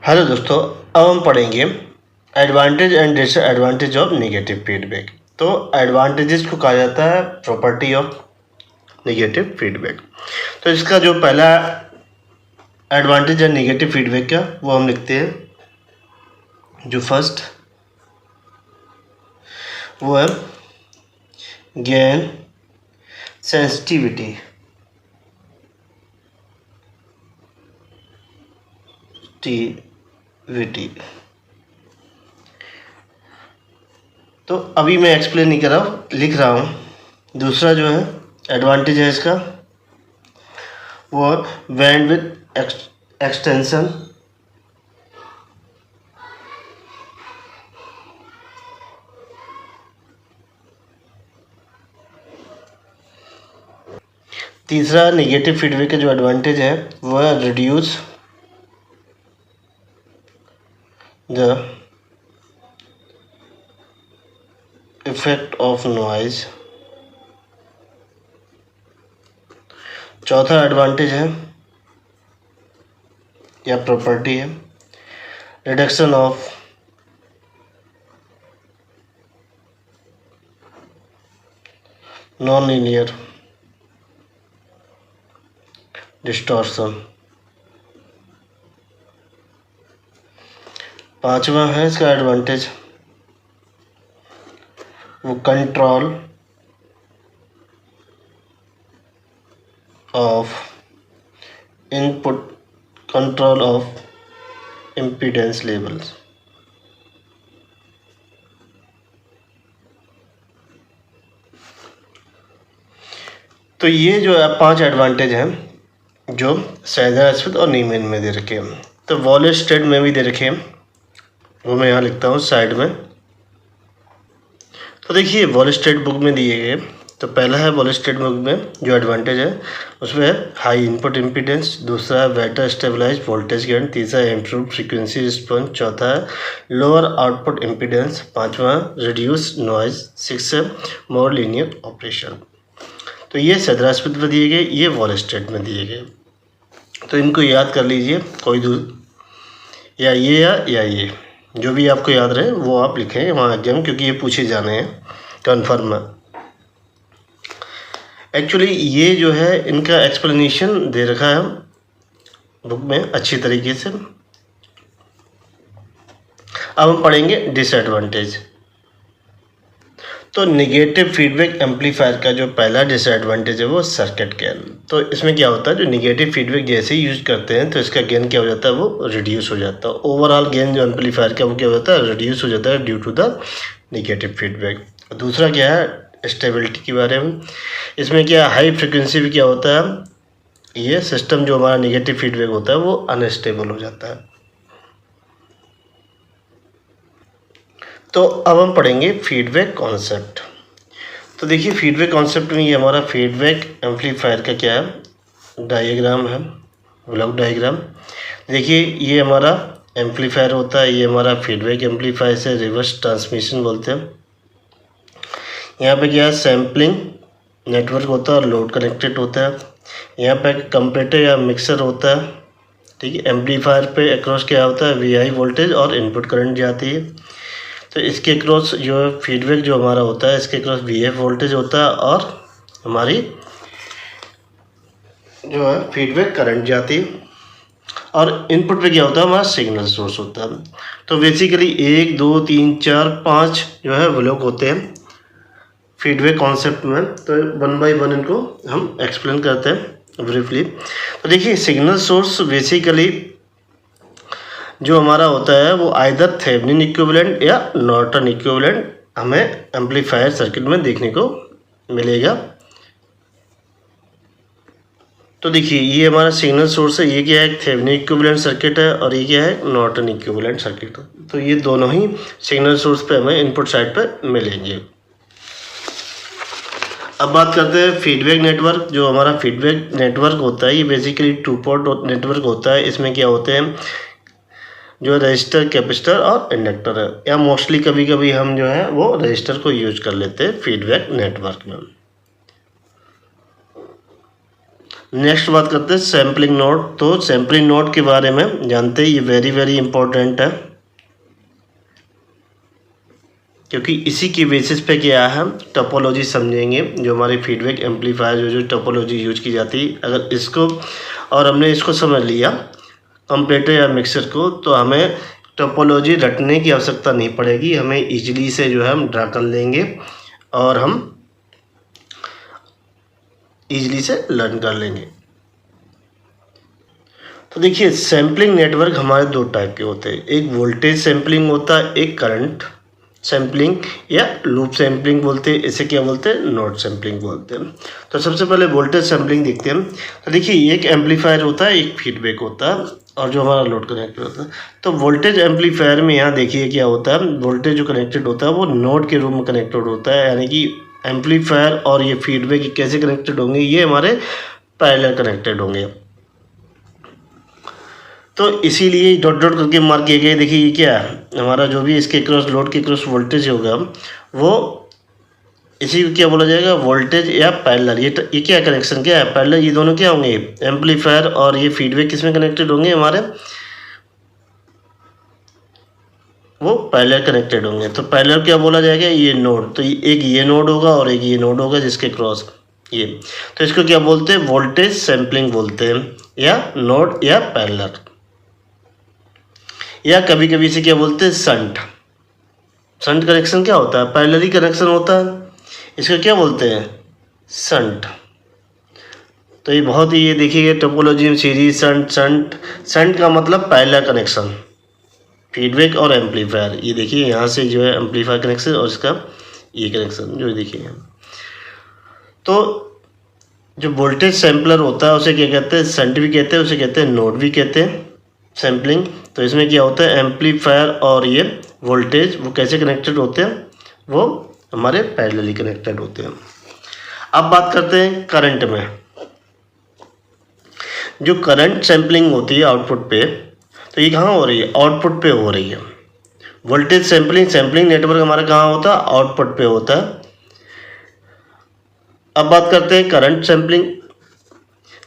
Hello दोस्तों, अब हम पढ़ेंगे advantage and disadvantage of negative feedback. तो एडवांटेजेस को कहा जाता है प्रॉपर्टी ऑफ नेगेटिव फीडबैक। तो इसका जो पहला एडवांटेज है नेगेटिव फीडबैक का, वो हम लिखते हैं। जो फर्स्ट वो है गेन सेंसिटिविटी। तो अभी मैं एक्सप्लेन नहीं कर रहा हूँ, लिख रहा हूँ। दूसरा जो है एडवांटेज है इसका, वो बैंडविड्थ एक्सटेंशन। तीसरा नेगेटिव फीडबैक का जो एडवांटेज है वो है reduce the effect of noise. चौथा एडवांटेज है या प्रॉपर्टी है reduction of non linear distortion. पांचवा है इसका एडवांटेज, वो control of input, control of impedance levels. तो ये जो है 5 एडवांटेज हैं जो सैदा स्मिथ और नीमैन में दे रखे हैं। तो वॉलेस स्टेट में भी दे रखे हैं, वो मैं यहाँ लिखता हूँ साइड में। तो देखिए वॉलेस स्टेट बुक में दिए गए, तो पहला है वॉलेस स्टेट बुक में जो एडवांटेज है उसमें है हाई इनपुट इम्पीडेंस, दूसरा है बेटर स्टेबलाइज वोल्टेज गेन, तीसरा है इम्प्रूव फ्रीक्वेंसी रिस्पॉन्स, चौथा है लोअर आउटपुट इम्पीडेंस, पांचवा रिड्यूस नॉइज, सिक्स है मोर लीनियर ऑपरेशन। तो ये सैदा स्मिथ में दिए गए, ये वॉलेस स्टेट में दिए गए। तो इनको याद कर लीजिए, कोई या ये जो भी आपको याद रहे वो आप लिखें वहाँ एग्जाम, क्योंकि ये पूछे जाने हैं कन्फर्म है। एक्चुअली ये जो है इनका एक्सप्लेनेशन दे रखा है बुक में अच्छी तरीके से। अब हम पढ़ेंगे डिसएडवांटेज। तो नेगेटिव फीडबैक एम्पलीफायर का जो पहला डिसएडवांटेज है वो सर्किट गेन। तो इसमें क्या होता है, जो नेगेटिव फीडबैक जैसे ही यूज करते हैं तो इसका गेन क्या हो जाता है, वो रिड्यूस हो जाता है। ओवरऑल गेन जो एम्पलीफायर का वो क्या हो जाता है, रिड्यूस हो जाता है due to the negative feedback. दूसरा क्या है स्टेबिलिटी के बारे में। इसमें क्या हाई फ्रिक्वेंसी भी क्या होता है, ये सिस्टम जो हमारा नेगेटिव फीडबैक होता है वो अनस्टेबल हो जाता है। तो अब हम पढ़ेंगे फीडबैक कॉन्सेप्ट। तो देखिए फीडबैक कॉन्सेप्ट में ये हमारा फीडबैक एम्पलीफायर का क्या है डायग्राम है, ब्लॉक डायग्राम। देखिए ये हमारा एम्पलीफायर होता है, ये हमारा फीडबैक एम्पलीफायर से रिवर्स ट्रांसमिशन बोलते हैं। यहाँ पे क्या है सैम्पलिंग नेटवर्क होता है और लोड कनेक्टेड होता है। यहाँ पे कंपैरेटर या मिक्सर होता है, ठीक है। एम्पलीफायर पे अक्रॉस क्या होता है वी वोल्टेज और इनपुट करंट जाती है। तो इसके क्रॉस जो फीडबैक जो हमारा होता है इसके क्रॉस वी वोल्टेज होता है और हमारी जो है फीडबैक करंट जाती है। और इनपुट पे क्या होता है हमारा सिग्नल सोर्स होता है। तो बेसिकली 1 2 3 4 5 जो है ब्लॉक होते हैं फीडबैक कॉन्सेप्ट में। तो 1 बाय 1 इनको हम एक्सप्लेन करते हैं ब्रीफली। तो देखिए सिग्नल सोर्स बेसिकली जो हमारा होता है वो आइदर थेवेनिन इक्विवेलेंट या नॉर्टन इक्विवेलेंट हमें एम्पलीफायर सर्किट में देखने को मिलेगा। तो देखिए ये हमारा सिग्नल सोर्स है, ये क्या है थेवेनिन इक्विवेलेंट सर्किट है और ये क्या है नॉर्टन इक्विवेलेंट सर्किट। तो ये दोनों ही सिग्नल सोर्स पे हमें इनपुट साइड पे मिलेंगे। अब बात करते हैं फीडबैक नेटवर्क। जो हमारा फीडबैक नेटवर्क होता है ये बेसिकली 2 पोर्ट नेटवर्क होता है। इसमें क्या होते हैं जो रजिस्टर, कैपेसिटर और इंडक्टर है, या मोस्टली कभी कभी हम जो है वो रजिस्टर को यूज कर लेते हैं फीडबैक नेटवर्क में। नेक्स्ट बात करते हैं सैम्पलिंग नोड। तो सैम्पलिंग नोड के बारे में जानते हैं, ये वेरी वेरी इंपॉर्टेंट है, क्योंकि इसी की बेसिस पे क्या है टोपोलॉजी समझेंगे। जो हमारी फीडबैक एम्पलीफायर जो टोपोलॉजी यूज की जाती है, अगर इसको और हमने इसको समझ लिया कंपैरेटर या मिक्सर को, तो हमें टोपोलॉजी रटने की आवश्यकता नहीं पड़ेगी, हमें इजीली से जो है हम ड्रा कर लेंगे और हम इजीली से लर्न कर लेंगे। तो देखिए सैम्पलिंग नेटवर्क हमारे दो टाइप के होते हैं, एक वोल्टेज सैम्पलिंग होता है, एक करंट सैम्पलिंग या लूप सैम्पलिंग बोलते हैं, इसे क्या बोलते हैं नोड सैम्पलिंग बोलते हैं। तो सबसे पहले वोल्टेज सैम्पलिंग देखते हैं। तो देखिए एक एम्पलीफायर होता है, एक फीडबैक होता है और जो हमारा लोड कनेक्टर होता है। तो वोल्टेज एम्पलीफायर में यहाँ देखिए क्या होता है, वोल्टेज जो कनेक्टेड होता है वो नोड के रूप में कनेक्टेड होता है, यानी कि एम्पलीफायर और ये फीडबैक कैसे कनेक्टेड होंगे, ये हमारे पैरेलल कनेक्टेड होंगे। तो इसीलिए डॉट डॉट करके मार्क किए गए। देखिए ये क्या है, हमारा जो भी इसके क्रॉस लोड के क्रॉस वोल्टेज होगा वो इसी को क्या बोला जाएगा वोल्टेज या पैरेलल। ये क्या कनेक्शन क्या है पैरेलल, ये दोनों क्या होंगे एम्पलीफायर और ये फीडबैक किसमें कनेक्टेड होंगे हमारे, वो पैरेलल कनेक्टेड होंगे। तो पैरेलल क्या बोला जाएगा ये नोड, तो एक ये नोड होगा और एक ये नोड होगा जिसके क्रॉस ये, तो इसको क्या बोलते हैं वोल्टेज सैम्पलिंग बोलते हैं या नोड या पैरेलल, या कभी कभी इसे क्या बोलते हैं संट। संट कनेक्शन क्या होता है पैरेलली कनेक्शन होता है, इसको क्या बोलते हैं संट। तो ये बहुत ही ये देखिए टोपोलॉजी में सीरीज संट, संट का मतलब पैरेलल कनेक्शन फीडबैक और एम्पलीफायर। ये देखिए यहाँ से जो है एम्पलीफायर कनेक्शन और इसका ये कनेक्शन जो देखिए यहाँ। तो जो वोल्टेज सैम्पलर होता है उसे क्या कहते हैं संट भी कहते हैं, उसे कहते हैं नोड भी कहते हैं सैम्पलिंग। तो इसमें क्या होता है एम्पलीफायर और ये वोल्टेज वो कैसे कनेक्टेड होते हैं, वो हमारे पैरेलली कनेक्टेड होते हैं। अब बात करते हैं करंट में। जो करंट सैम्पलिंग होती है आउटपुट पे, तो ये कहाँ हो रही है आउटपुट पे हो रही है। वोल्टेज सैम्पलिंग नेटवर्क हमारा कहाँ होता है आउटपुट पे होता है। अब बात करते हैं करंट सैम्पलिंग।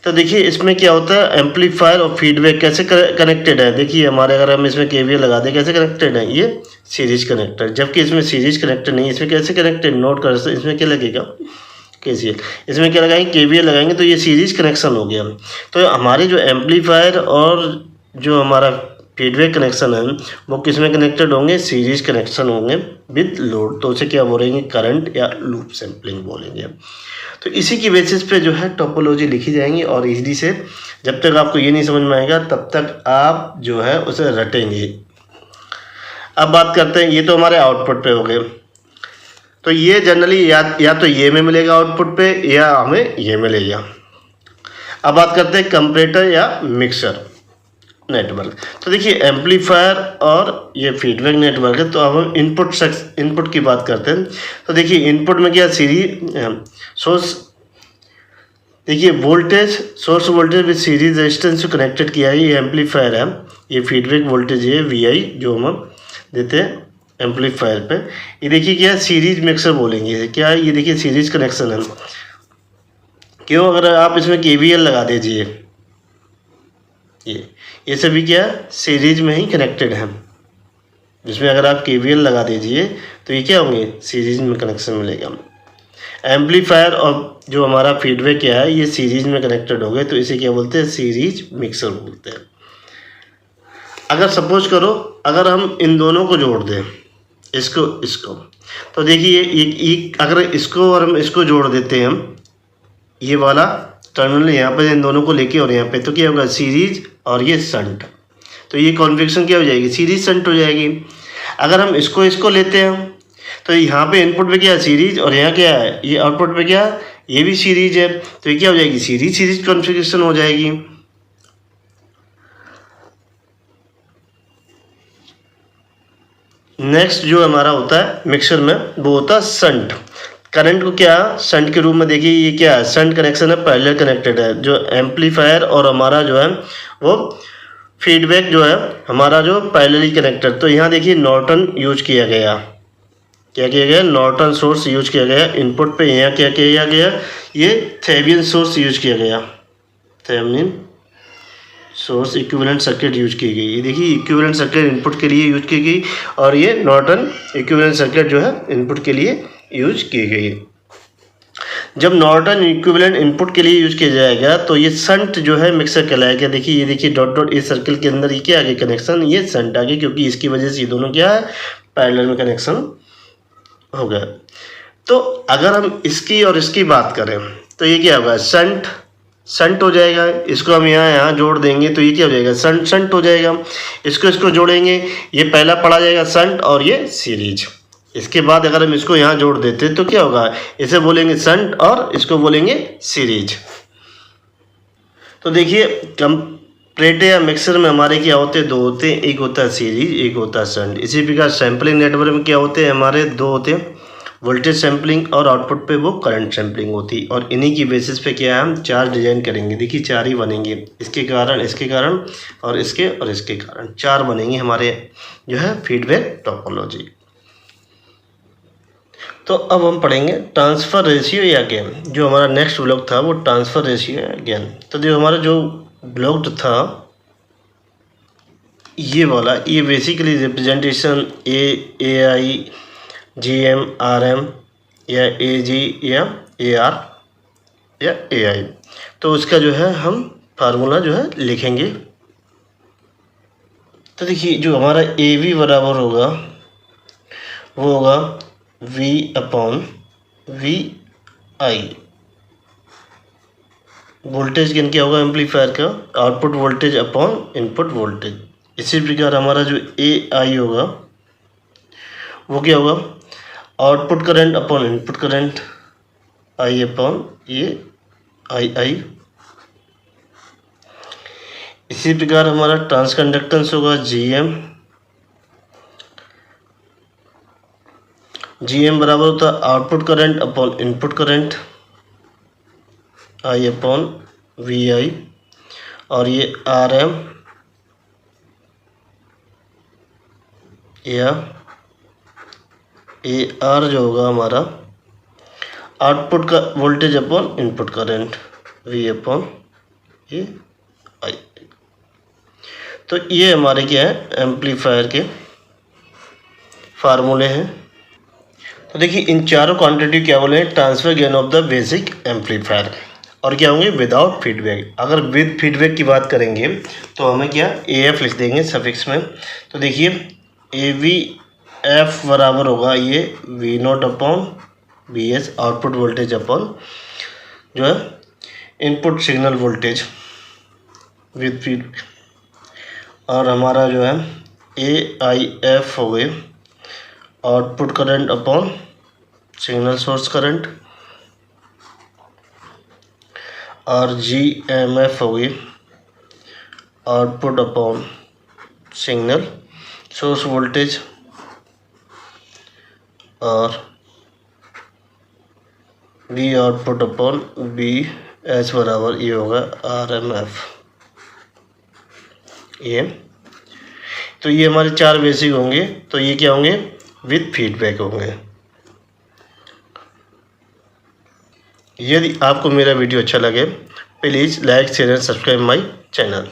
तो देखिए इसमें क्या होता है एम्पलीफायर और फीडबैक कैसे कनेक्टेड है। देखिए हमारे अगर हम इसमें केवीएल लगा दें कैसे कनेक्टेड है, ये सीरीज कनेक्टर, जबकि इसमें सीरीज कनेक्टर नहीं है। इसमें कैसे कनेक्टेड नोट कर सकते, इसमें क्या लगेगा केसीएल, इसमें क्या लगाएंगे केवीएल लगाएंगे, तो ये सीरीज कनेक्शन हो गया। तो हमारे जो एम्पलीफायर और जो हमारा फीडबैक कनेक्शन है वो किस में कनेक्टेड होंगे सीरीज कनेक्शन होंगे विद लोड, तो उसे क्या बोलेंगे करंट या लूप सैम्पलिंग बोलेंगे। तो इसी की बेसिस पे जो है टोपोलॉजी लिखी जाएंगी और इजीली से जब तक आपको ये नहीं समझ में आएगा तब तक आप जो है उसे रटेंगे। अब बात करते हैं, ये तो हमारे आउटपुट पे हो गए, तो ये जनरली या तो ये में मिलेगा आउटपुट पे या हमें ये मिलेगा। अब बात करते हैं कंपैरेटर या मिक्सर नेटवर्क। तो देखिए एम्पलीफायर और ये फीडबैक नेटवर्क है। तो अब हम इनपुट की बात करते हैं। तो देखिए इनपुट में क्या सीरीज सोर्स, देखिए voltage source voltage with series resistance से कनेक्टेड किया है, ये एम्पलीफायर है। ये फीडबैक वोल्टेज है VI जो हम देते हैं एम्पलीफायर पे। ये देखिए क्या सीरीज मिक्सर बोलेंगे, क्या है ये देखिए सीरीज कनेक्शन है। क्यों, अगर आप इसमें KVL लगा दीजिए, ये सभी क्या सीरीज में ही कनेक्टेड है। जिसमें अगर आप KVL लगा दीजिए तो ये क्या होंगे सीरीज में कनेक्शन मिलेगा। एम्पलीफायर और जो हमारा फीडबैक क्या है ये सीरीज में कनेक्टेड हो गए, तो इसे क्या बोलते हैं सीरीज मिक्सर बोलते हैं। अगर सपोज करो अगर हम इन दोनों को जोड़ दें इसको तो देखिए अगर इसको और हम इसको जोड़ देते हैं हम ये वाला टर्मिनल यहाँ पे इन दोनों को लेके और यहाँ पे, तो क्या होगा सीरीज और ये संट, तो ये कॉन्फ़िगरेशन क्या हो जाएगी सीरीज संट हो जाएगी। अगर हम इसको लेते हैं तो यहाँ पे इनपुट पे क्या है सीरीज और यहाँ क्या है ये आउटपुट पे क्या है ये भी सीरीज है, तो ये क्या हो जाएगी सीरीज कॉन्फ़िगरेशन हो जाएगी। नेक्स्ट जो हमारा होता है मिक्सर में वो होता है संट। करंट को क्या संट के रूप में देखिए ये क्या है संट कनेक्शन है पैरेलल कनेक्टेड है। जो एम्पलीफायर और हमारा जो है वो फीडबैक जो है हमारा जो पैरेलली कनेक्टेड। तो यहाँ देखिए नॉर्टन यूज किया गया, क्या किया गया नॉर्टन सोर्स यूज किया गया इनपुट पे। यहाँ क्या किया गया ये थेवियन सोर्स यूज किया गया, Thevenin source equivalent circuit use की गई। ये देखिए इक्विवेलेंट सर्किट इनपुट के लिए यूज की गई और ये नॉर्टन इक्विवेलेंट सर्किट जो है इनपुट के लिए यूज की गई। जब नॉर्टन इक्विवेलेंट इनपुट के लिए यूज किया जाएगा तो ये शंट जो है मिक्सर कहलाएगा। देखिए ये देखिए डॉट डॉट इस सर्किल के अंदर ये क्या आ गया कनेक्शन, ये शंट आ गया क्योंकि इसकी वजह से ये दोनों क्या है पैरेलल में कनेक्शन हो गया। तो अगर हम इसकी और इसकी बात करें तो ये क्या होगा शंट हो जाएगा। इसको हम यहाँ जोड़ देंगे तो ये क्या हो जाएगा शंट हो जाएगा। इसको जोड़ेंगे ये पहला पढ़ा जाएगा शंट और ये सीरीज। इसके बाद अगर हम इसको यहाँ जोड़ देते तो क्या होगा, इसे बोलेंगे शंट और इसको बोलेंगे सीरीज। तो देखिए कंपैरेटर या मिक्सर में हमारे क्या होते हैं, दो होते हैं, एक होता है सीरीज एक होता है शंट। इसी प्रकार सैम्पलिंग नेटवर्क में क्या होते हैं हमारे दो होते हैं, वोल्टेज सैम्पलिंग और आउटपुट पे वो करंट सैम्पलिंग होती है। और इन्हीं की बेसिस पे क्या है हम चार डिजाइन करेंगे। देखिए चार ही बनेंगे, इसके कारण और इसके कारण चार बनेंगे हमारे जो है फीडबैक टोपोलॉजी। तो अब हम पढ़ेंगे ट्रांसफ़र रेशियो या गेन। जो हमारा नेक्स्ट ब्लॉक था वो ट्रांसफ़र रेशियो या गेन। तो जो हमारा जो ब्लॉक था ये वाला, ये बेसिकली रिप्रेजेंटेशन ए आई जी एम आर एम या ए जी या ए आर या ए आई। तो उसका जो है हम फार्मूला जो है लिखेंगे। तो देखिए जो हमारा ए वी बराबर होगा वो होगा V upon V I. Voltage gain क्या होगा एम्पलीफायर का, output voltage upon input voltage. इसी प्रकार हमारा जो ए आई होगा वो क्या होगा, output current upon input current, I upon ये आई। इसी प्रकार हमारा ट्रांसकंडक्टेंस होगा जीएम बराबर होता है output current upon input current, I upon V I. और ये आर एम या ए आर जो होगा हमारा आउटपुट का voltage upon input current, V upon ये आई। तो ये हमारे क्या है एम्पलीफायर के फार्मूले हैं। तो देखिए इन चारों क्वांटिटी क्या बोले, transfer gain of the basic amplifier और क्या होंगे विदाउट फीडबैक। अगर विद फीडबैक की बात करेंगे तो हमें क्या ए एफ लिख देंगे सफिक्स में। तो देखिए ए वी एफ बराबर होगा ये V naught upon B S, output voltage upon जो है input signal voltage with feedback. और हमारा जो है ए आई एफ हो गए output current upon signal source current. और जी एम एफ हो गई output upon signal source voltage. और B output upon B H बराबर ये होगा आर एम एफ। ये तो ये हमारे चार बेसिक होंगे। तो ये क्या होंगे विद फीडबैक होंगे। यदि आपको मेरा वीडियो अच्छा लगे please like share and subscribe my channel.